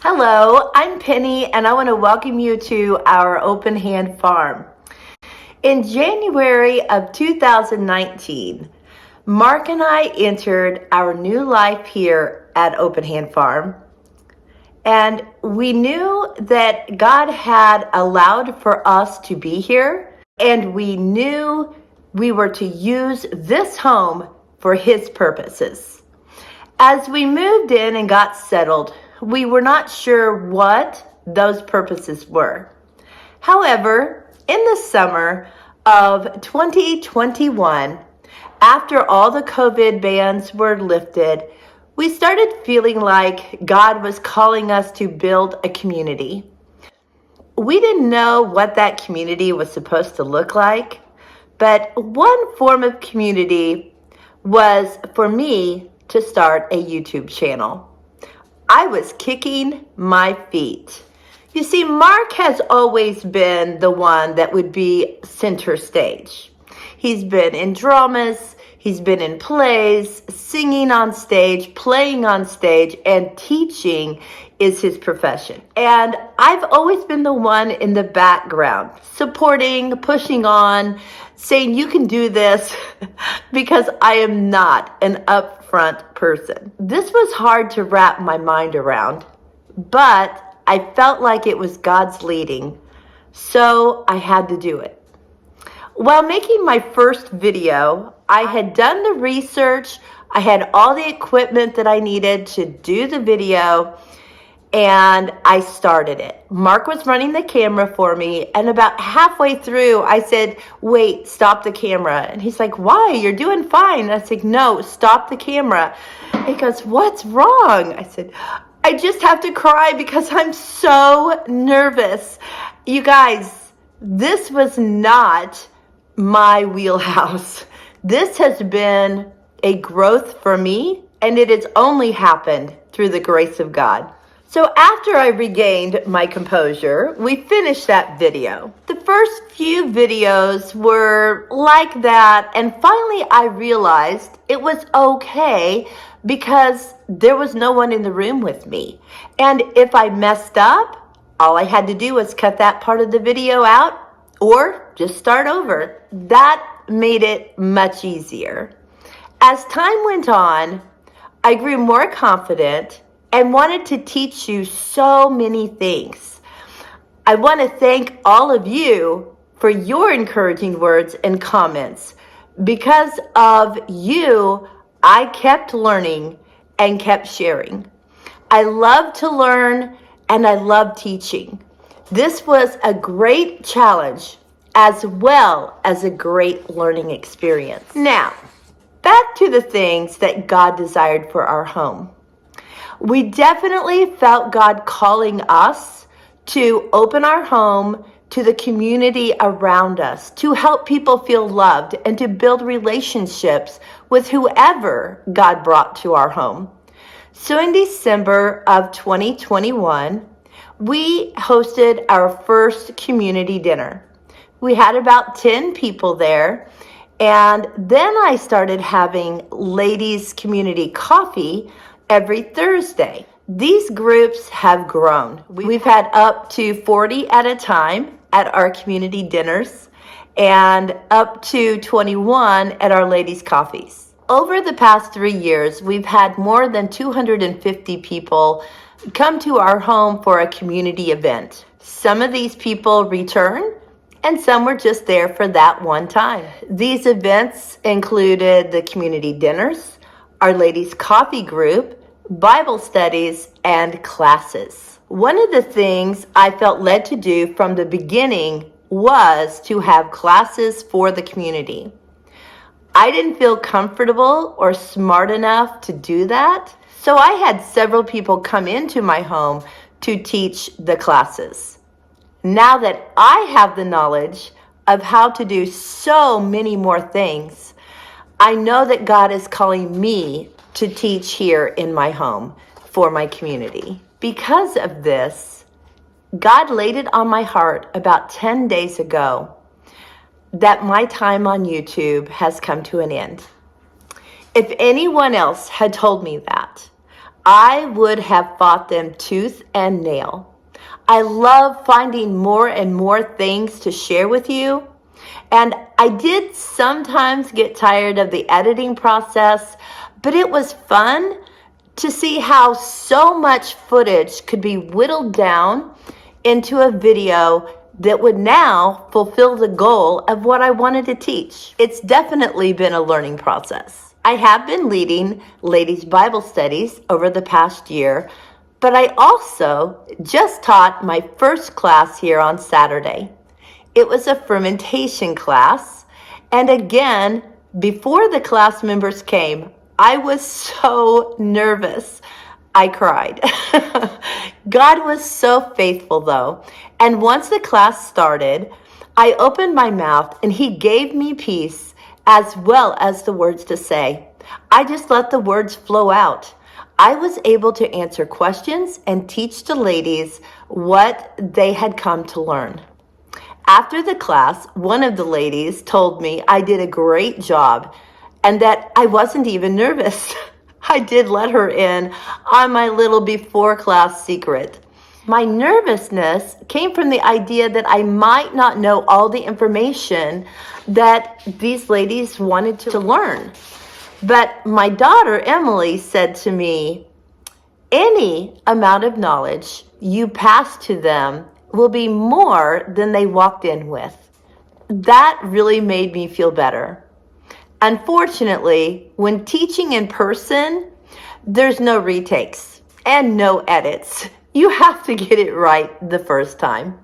Hello, I'm Penny, and I want to welcome you to our Open Hand Farm. In January of 2019, Mark and I entered our new life here at Open Hand Farm, and we knew that God had allowed for us to be here, and we knew we were to use this home for His purposes. As we moved in and got settled, we were not sure what those purposes were. However, in the summer of 2021, after all the COVID bans were lifted, we started feeling like God was calling us to build a community. We didn't know what that community was supposed to look like, but one form of community was for me to start a YouTube channel. I was kicking my feet. You see, Mark has always been the one that would be center stage. He's been in dramas, he's been in plays, singing on stage, playing on stage, and teaching is his profession. And I've always been the one in the background, supporting, pushing on, saying you can do this because I am not an upfront person. This was hard to wrap my mind around, but I felt like it was God's leading, so I had to do it. While making my first video, I had done the research, I had all the equipment that I needed to do the video, and I started it. Mark was running the camera for me, and about halfway through, I said, wait, stop the camera. And he's like, why? You're doing fine. And I said, no, stop the camera. He goes, what's wrong? I said, I just have to cry because I'm so nervous. You guys, this was not my wheelhouse. This has been a growth for me, and it has only happened through the grace of God. So after I regained my composure, we finished that video. The first few videos were like that, and finally I realized it was okay because there was no one in the room with me. And if I messed up, all I had to do was cut that part of the video out or just start over. That made it much easier. As time went on, I grew more confident and wanted to teach you so many things. I want to thank all of you for your encouraging words and comments. Because of you, I kept learning and kept sharing. I love to learn and I love teaching. This was a great challenge as well as a great learning experience. Now, back to the things that God desired for our home. We definitely felt God calling us to open our home to the community around us, to help people feel loved and to build relationships with whoever God brought to our home. So in December of 2021, we hosted our first community dinner. We had about 10 people there, and then I started having ladies' community coffee every Thursday. These groups have grown. We've had up to 40 at a time at our community dinners and up to 21 at our ladies' coffees. Over the past 3 years, we've had more than 250 people come to our home for a community event. Some of these people return, and some were just there for that one time. These events included the community dinners, our ladies' coffee group, Bible studies, and classes. One of the things I felt led to do from the beginning was to have classes for the community. I didn't feel comfortable or smart enough to do that, so I had several people come into my home to teach the classes. Now that I have the knowledge of how to do so many more things, I know that God is calling me to teach here in my home for my community. Because of this, God laid it on my heart about 10 days ago that my time on YouTube has come to an end. If anyone else had told me that, I would have fought them tooth and nail. I love finding more and more things to share with you. And I did sometimes get tired of the editing process, but it was fun to see how so much footage could be whittled down into a video that would now fulfill the goal of what I wanted to teach. It's definitely been a learning process. I have been leading ladies' Bible studies over the past year, but I also just taught my first class here on Saturday. It was a fermentation class, and again, before the class members came, I was so nervous. I cried. God was so faithful though. And once the class started, I opened my mouth and He gave me peace as well as the words to say. I just let the words flow out. I was able to answer questions and teach the ladies what they had come to learn. After the class, one of the ladies told me I did a great job and that I wasn't even nervous. I did let her in on my little before class secret. My nervousness came from the idea that I might not know all the information that these ladies wanted to learn. But my daughter, Emily, said to me, any amount of knowledge you pass to them will be more than they walked in with. That really made me feel better. Unfortunately, when teaching in person, there's no retakes and no edits. You have to get it right the first time.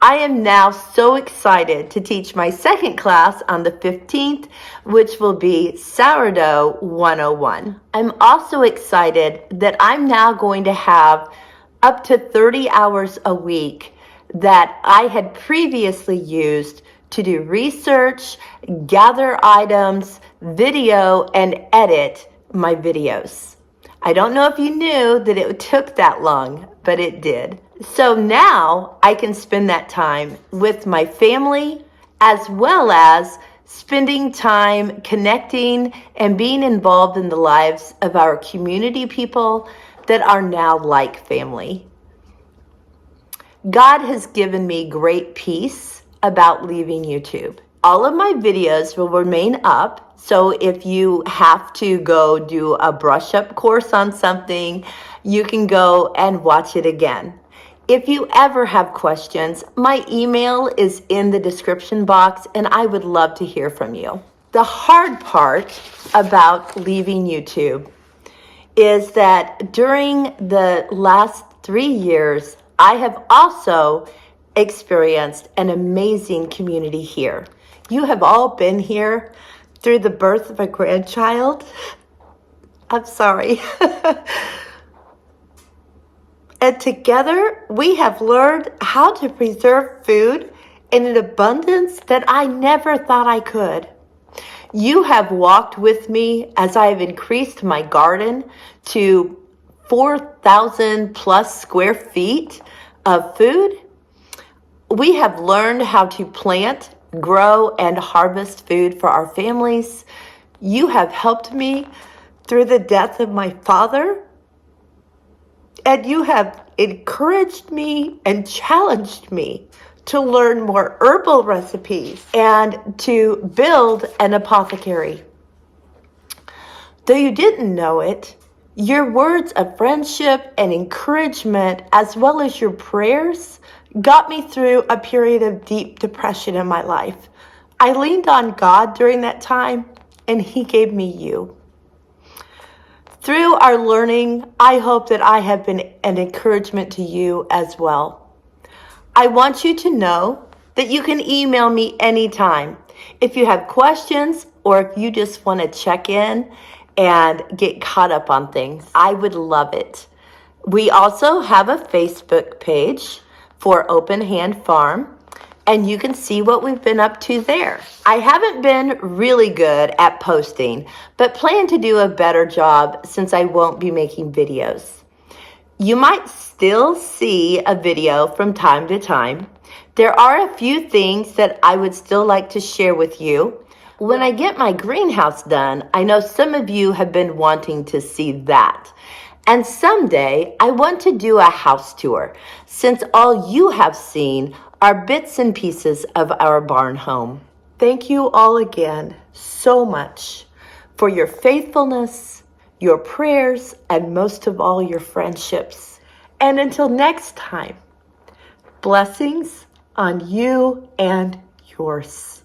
I am now so excited to teach my second class on the 15th, which will be Sourdough 101. I'm also excited that I'm now going to have up to 30 hours a week that I had previously used to do research, gather items, video, and edit my videos. I don't know if you knew that it took that long, but it did. So now I can spend that time with my family as well as spending time connecting and being involved in the lives of our community people that are now like family. God has given me great peace about leaving YouTube. All of my videos will remain up, so if you have to go do a brush-up course on something, you can go and watch it again. If you ever have questions, my email is in the description box, and I would love to hear from you. The hard part about leaving YouTube is that during the last 3 years, I have also experienced an amazing community here. You have all been here through the birth of a grandchild. I'm sorry. And together, we have learned how to preserve food in an abundance that I never thought I could. You have walked with me as I have increased my garden to 4,000 plus square feet of food. We have learned how to plant, grow, and harvest food for our families. You have helped me through the death of my father, and you have encouraged me and challenged me to learn more herbal recipes and to build an apothecary. Though you didn't know it, your words of friendship and encouragement, as well as your prayers, got me through a period of deep depression in my life. I leaned on God during that time, and He gave me you. Through our learning, I hope that I have been an encouragement to you as well. I want you to know that you can email me anytime if you have questions or if you just want to check in and get caught up on things. I would love it. We also have a Facebook page for Open Hand Farm, and you can see what we've been up to there. I haven't been really good at posting, but plan to do a better job since I won't be making videos. You might still see a video from time to time. There are a few things that I would still like to share with you. When I get my greenhouse done, I know some of you have been wanting to see that. And someday I want to do a house tour, since all you have seen are bits and pieces of our barn home. Thank you all again so much for your faithfulness, your prayers, and most of all, your friendships. And until next time, blessings on you and yours.